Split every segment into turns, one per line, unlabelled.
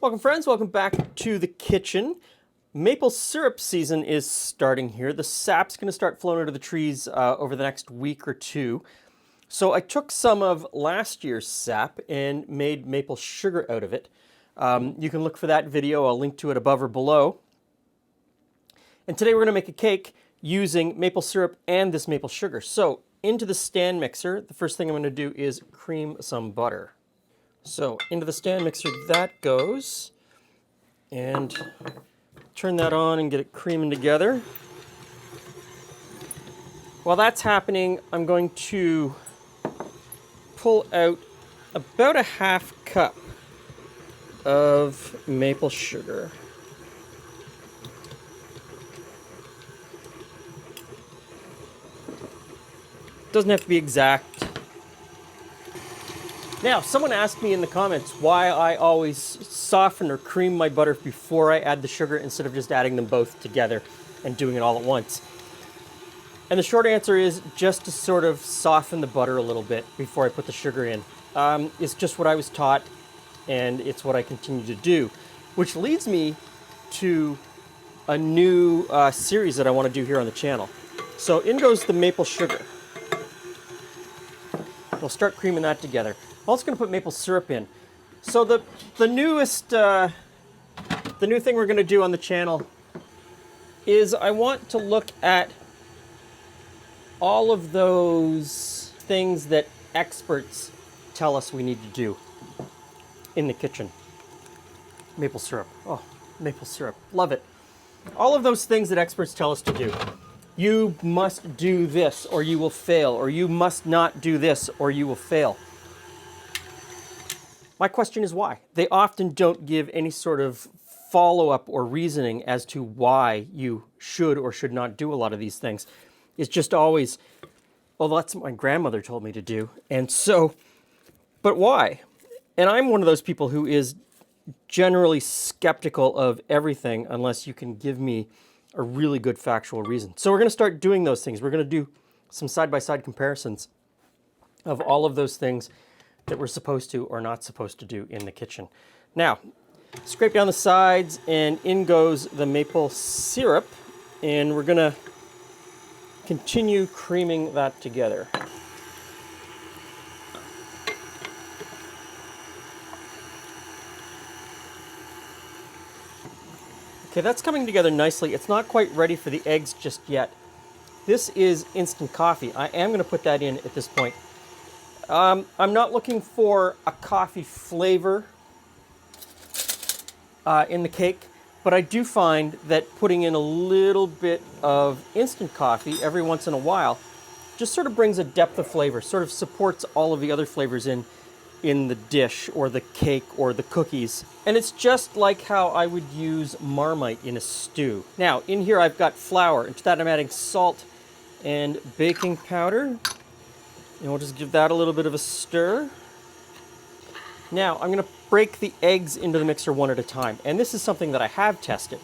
Welcome friends, welcome back to the kitchen. Maple syrup season is starting here. The sap's going to start flowing out of the trees over the next week or two. So I took some of last year's sap and made maple sugar out of it. You can look for that video, I'll link to it above or below. And today we're going to make a cake using maple syrup and this maple sugar. So into the stand mixer, the first thing I'm going to do is cream some butter. So into the stand mixer that goes, and turn that on and get it creaming together. While that's happening, I'm going to pull out about a half cup of maple sugar. Doesn't have to be exact. Now, someone asked me in the comments why I always soften or cream my butter before I add the sugar instead of just adding them both together and doing it all at once. And the short answer is just to sort of soften the butter a little bit before I put the sugar in. It's just what I was taught, and it's what I continue to do. Which leads me to a new series that I want to do here on the channel. So in goes the maple sugar. We'll start creaming that together. I'm also going to put maple syrup in. So the new thing we're going to do on the channel is I want to look at all of those things that experts tell us we need to do in the kitchen. Maple syrup. Oh, maple syrup. Love it. All of those things that experts tell us to do. You must do this or you will fail, or you must not do this or you will fail. My question is why? They often don't give any sort of follow-up or reasoning as to why you should or should not do a lot of these things. It's just always, well, that's what my grandmother told me to do. And so, but why? And I'm one of those people who is generally skeptical of everything unless you can give me a really good factual reason. So we're going to start doing those things. We're going to do some side-by-side comparisons of all of those things that we're supposed to or not supposed to do in the kitchen. Now, scrape down the sides and in goes the maple syrup, and we're gonna continue creaming that together. Okay, that's coming together nicely. It's not quite ready for the eggs just yet. This is instant coffee. I am gonna put that in at this point. I'm not looking for a coffee flavor in the cake, but I do find that putting in a little bit of instant coffee every once in a while just sort of brings a depth of flavor, sort of supports all of the other flavors in the dish or the cake or the cookies. And it's just like how I would use Marmite in a stew. Now, in here I've got flour, and to that I'm adding salt and baking powder. And we'll just give that a little bit of a stir. Now, I'm going to break the eggs into the mixer one at a time. And this is something that I have tested.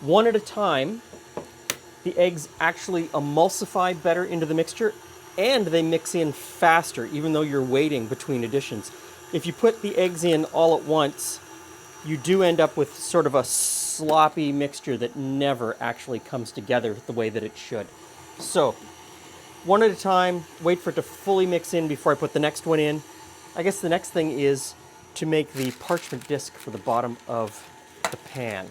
One at a time, the eggs actually emulsify better into the mixture, and they mix in faster, even though you're waiting between additions. If you put the eggs in all at once, you do end up with sort of a sloppy mixture that never actually comes together the way that it should. So, one at a time, wait for it to fully mix in before I put the next one in. I guess the next thing is to make the parchment disc for the bottom of the pan.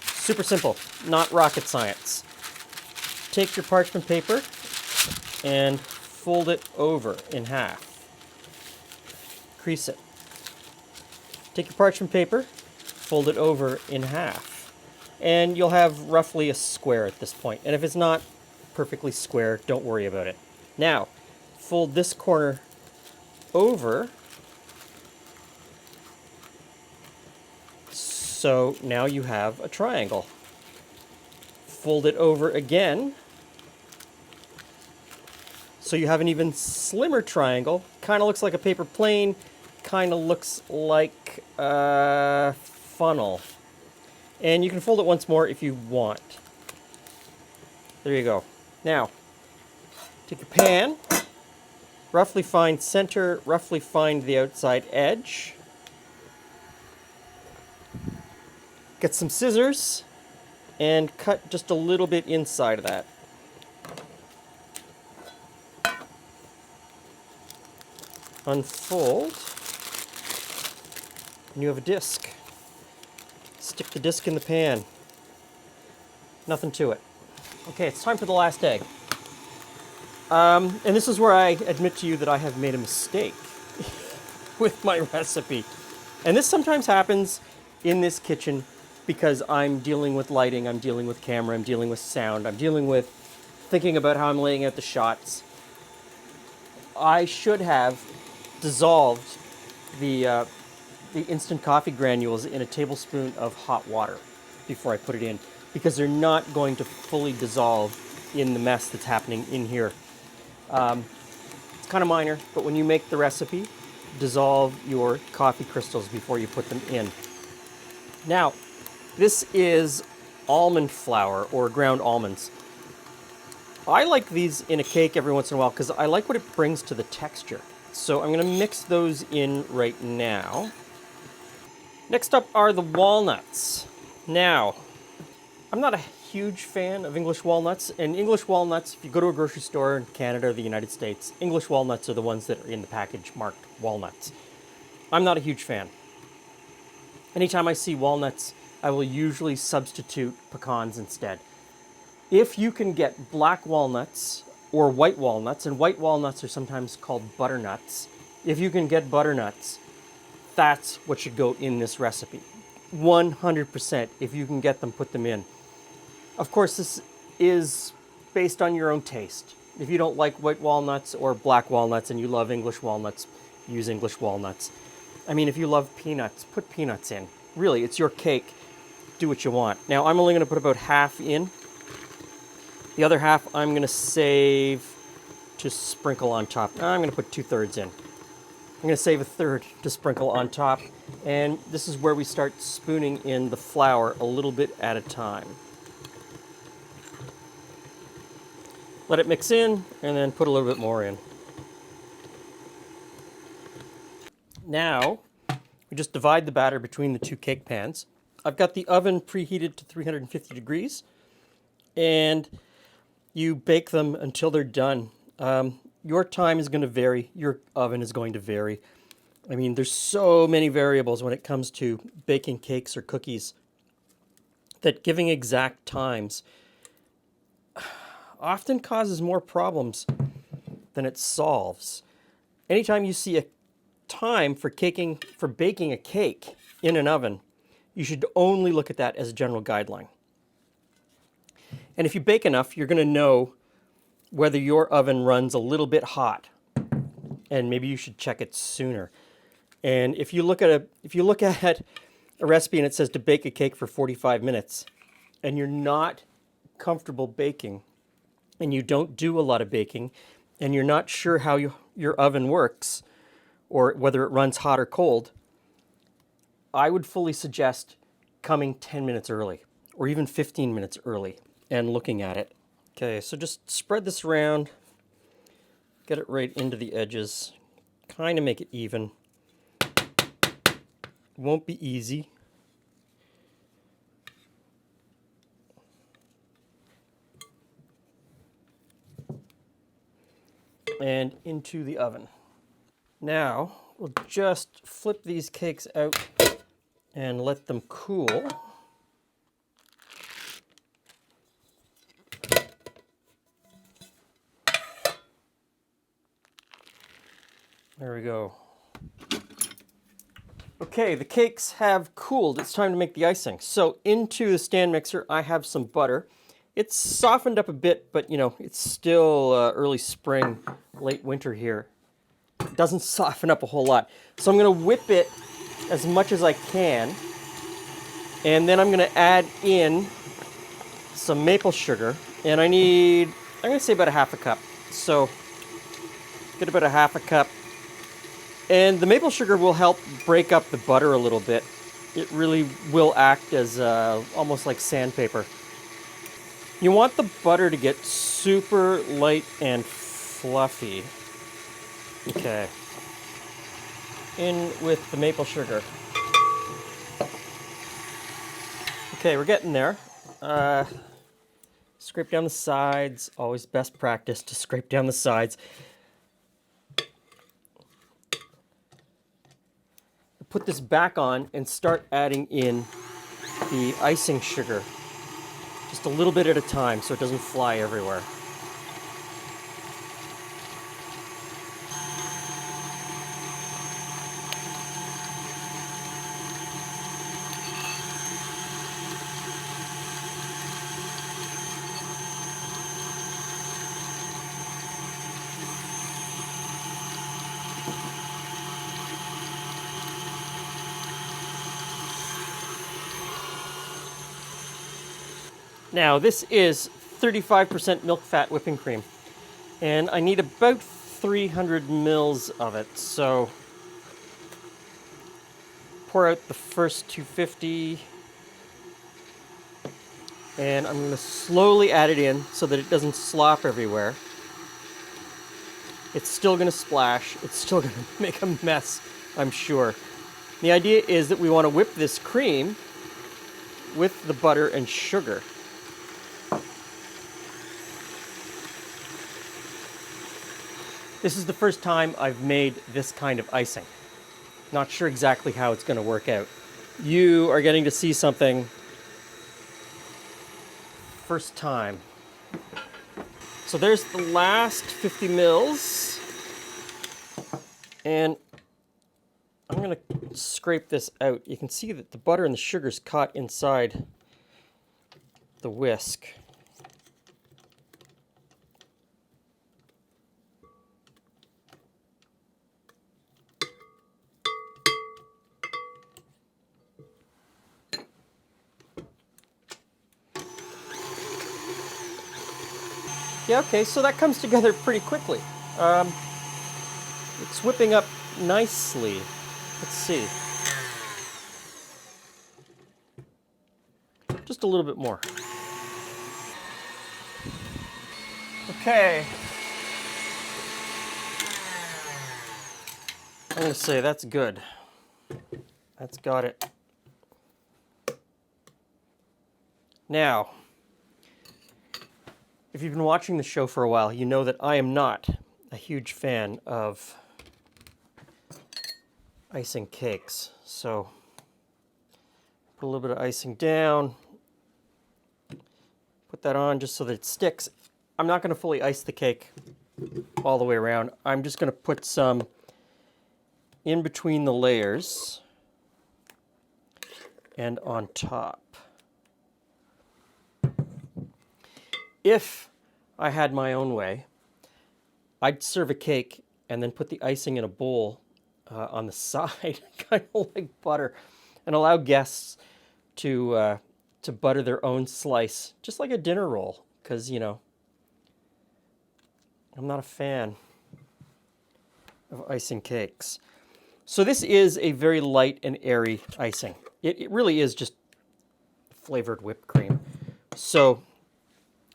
Super simple, not rocket science. Take your parchment paper and fold it over in half. Crease it. Take your parchment paper, fold it over in half. And you'll have roughly a square at this point. And if it's not perfectly square, don't worry about it. Now, fold this corner over. So now you have a triangle. Fold it over again. So you have an even slimmer triangle. Kind of looks like a paper plane. Kind of looks like a funnel. And you can fold it once more if you want. There you go. Now, take your pan, roughly find center, roughly find the outside edge. Get some scissors and cut just a little bit inside of that. Unfold, and you have a disc. Stick the disc in the pan. Nothing to it. Okay, it's time for the last egg. And this is where I admit to you that I have made a mistake with my recipe. And this sometimes happens in this kitchen because I'm dealing with lighting, I'm dealing with camera, I'm dealing with sound, I'm dealing with thinking about how I'm laying out the shots. I should have dissolved the instant coffee granules in a tablespoon of hot water before I put it in, because they're not going to fully dissolve in the mess that's happening in here. It's kind of minor, but when you make the recipe, dissolve your coffee crystals before you put them in. Now, this is almond flour or ground almonds. I like these in a cake every once in a while because I like what it brings to the texture. So I'm going to mix those in right now. Next up are the walnuts. Now, I'm not a huge fan of English walnuts, and English walnuts, if you go to a grocery store in Canada or the United States, English walnuts are the ones that are in the package marked walnuts. I'm not a huge fan. Anytime I see walnuts, I will usually substitute pecans instead. If you can get black walnuts or white walnuts, and white walnuts are sometimes called butternuts, if you can get butternuts, that's what should go in this recipe. 100%, if you can get them, put them in. Of course, this is based on your own taste. If you don't like white walnuts or black walnuts and you love English walnuts, use English walnuts. I mean, if you love peanuts, put peanuts in. Really, it's your cake. Do what you want. Now, I'm only going to put about half in. The other half I'm going to save to sprinkle on top. I'm going to put 2/3 in. I'm going to save 1/3 to sprinkle on top. And this is where we start spooning in the flour a little bit at a time. Let it mix in, and then put a little bit more in. Now, we just divide the batter between the two cake pans. I've got the oven preheated to 350 degrees, and you bake them until they're done. Your time is going to vary. Your oven is going to vary. I mean, there's so many variables when it comes to baking cakes or cookies that giving exact times often causes more problems than it solves. Anytime you see a time for baking a cake in an oven, you should only look at that as a general guideline. And if you bake enough, you're going to know whether your oven runs a little bit hot, and maybe you should check it sooner. And if you look at a recipe and it says to bake a cake for 45 minutes, and you're not comfortable baking, and you don't do a lot of baking, and you're not sure how your oven works, or whether it runs hot or cold, I would fully suggest coming 10 minutes early, or even 15 minutes early, and looking at it. Okay, so just spread this around, get it right into the edges, kind of make it even. Won't be easy. And into the oven. Now, we'll just flip these cakes out and let them cool. There we go. Okay, the cakes have cooled. It's time to make the icing. So into the stand mixer, I have some butter. It's softened up a bit, but you know, it's still early spring, late winter here. It doesn't soften up a whole lot. So I'm going to whip it as much as I can. And then I'm going to add in some maple sugar. And I'm going to say about a half a cup. So get about a half a cup. And the maple sugar will help break up the butter a little bit. It really will act as almost like sandpaper. You want the butter to get super light and fluffy. Okay. In with the maple sugar. Okay, we're getting there. Scrape down the sides. Always best practice to scrape down the sides. Put this back on and start adding in the icing sugar. Just a little bit at a time so it doesn't fly everywhere. Now this is 35% milk fat whipping cream, and I need about 300 mils of it. So pour out the first 250, and I'm going to slowly add it in so that it doesn't slop everywhere. It's still going to splash. It's still going to make a mess, I'm sure. The idea is that we want to whip this cream with the butter and sugar. This is the first time I've made this kind of icing. Not sure exactly how it's going to work out. You are getting to see something first time. So there's the last 50 mils. And I'm going to scrape this out. You can see that the butter and the sugar's caught inside the whisk. Yeah, okay, so that comes together pretty quickly. It's whipping up nicely. Let's see. Just a little bit more. Okay. I'm going to say that's good. That's got it. Now, if you've been watching the show for a while, you know that I am not a huge fan of icing cakes. So, put a little bit of icing down, put that on just so that it sticks. I'm not going to fully ice the cake all the way around. I'm just going to put some in between the layers and on top. If I had my own way, I'd serve a cake and then put the icing in a bowl on the side, kind of like butter, and allow guests to butter their own slice, just like a dinner roll, because, you know, I'm not a fan of icing cakes. So this is a very light and airy icing. It really is just flavored whipped cream. So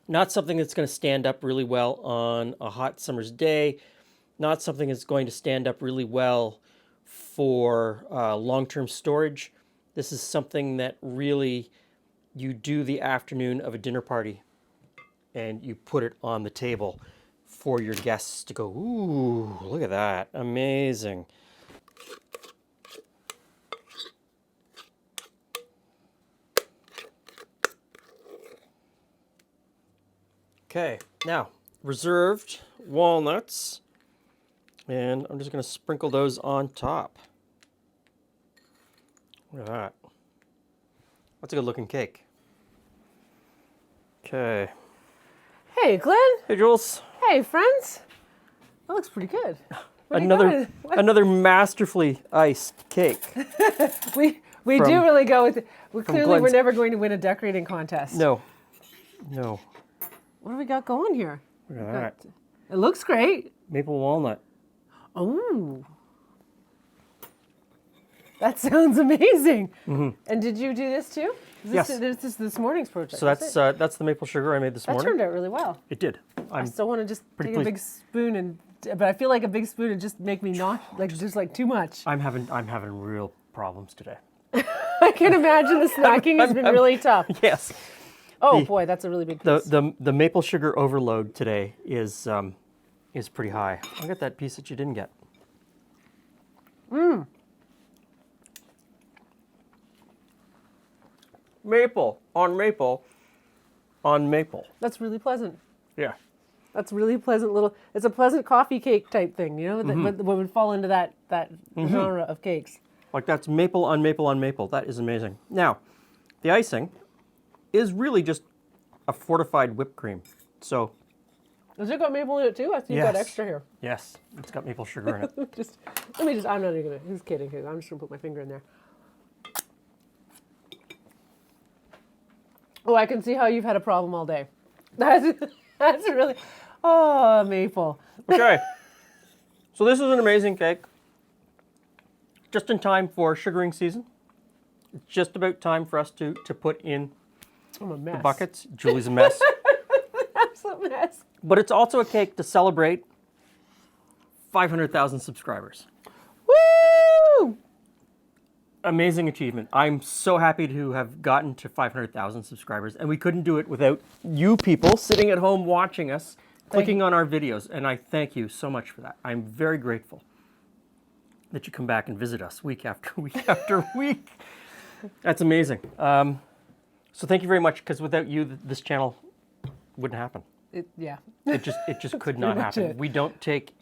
not something that's going to stand up really well on a hot summer's day. Not something that's going to stand up really well for long-term storage. This is something that really you do the afternoon of a dinner party and you put it on the table for your guests to go, ooh, look at that, amazing. Okay, now reserved walnuts, and I'm just going to sprinkle those on top. Look at that. That's a good looking cake. Okay.
Hey, Glenn.
Hey, Jules.
Hey, friends. That looks pretty good.
Another masterfully iced cake.
We do really go with it. We're
Glen's.
never going to win a decorating contest.
No.
What do we got going here?
Look at that.
It looks great.
Maple walnut.
Oh. That sounds amazing.
Mm-hmm.
And did you do this too?
Yes.
This is this morning's project.
So that's the maple sugar I made this morning.
That turned out really well.
It did.
I still want to just take
pleased.
a big spoon but I feel like a big spoon would just make me not, like, just like too much.
I'm having real problems today.
I can imagine the snacking has been really tough.
Yes.
Oh boy, that's a really big piece.
The maple sugar overload today is pretty high. I'll get that piece that you didn't get. Maple on maple on maple.
That's really pleasant.
Yeah.
That's really pleasant little. It's a pleasant coffee cake type thing, you know, that would fall into that genre of cakes.
Like that's maple on maple on maple. That is amazing. Now, the icing is really just a fortified whipped cream. So.
Has it got maple in it too? I think you've got extra here.
Yes, it's got maple sugar in it.
I'm not even gonna. Who's kidding? I'm just gonna put my finger in there. Oh, I can see how you've had a problem all day. That's really. Oh, maple.
Okay. So this is an amazing cake. Just in time for sugaring season. It's just about time for us to put in
I'm a mess.
the buckets. Julie's a mess.
Absolute mess.
But it's also a cake to celebrate 500,000 subscribers.
Woo!
Amazing achievement. I'm so happy to have gotten to 500,000 subscribers, and we couldn't do it without you people sitting at home watching us, clicking on our videos, and I thank you so much for that. I'm very grateful that you come back and visit us week after week after week. That's amazing. So thank you very much, because without you, this channel wouldn't happen.
It
It just could not happen.
it.
We don't take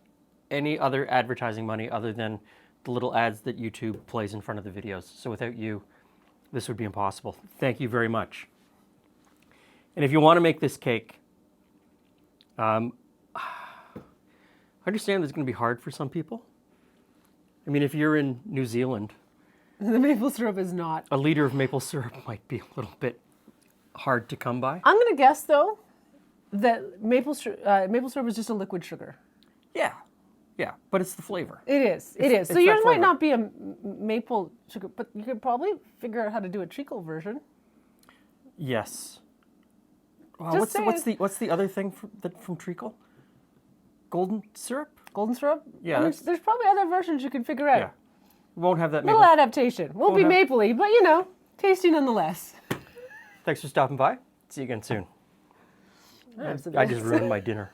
any other advertising money other than the little ads that YouTube plays in front of the videos. So without you, this would be impossible. Thank you very much. And if you want to make this cake, I understand it's going to be hard for some people. I mean, if you're in New Zealand,
The maple syrup is not.
a liter of maple syrup might be a little bit hard to come by.
I'm gonna guess though that maple syrup is just a liquid sugar.
Yeah, but it's the flavor.
It is. It is. So
it's that
yours might
flavor.
not be a maple sugar, but you could probably figure out how to do a treacle version.
Yes. Wow,
Just
what's the other thing from treacle? Golden syrup?
Golden syrup?
Yeah,
I mean,
that's-
there's probably other versions you can figure out.
Yeah. Won't have that
Little
maple.
adaptation. Won't be
have-
mapley, but you know, tasty nonetheless.
Thanks for stopping by. See you again soon.
Absolutely.
I just ruined my dinner.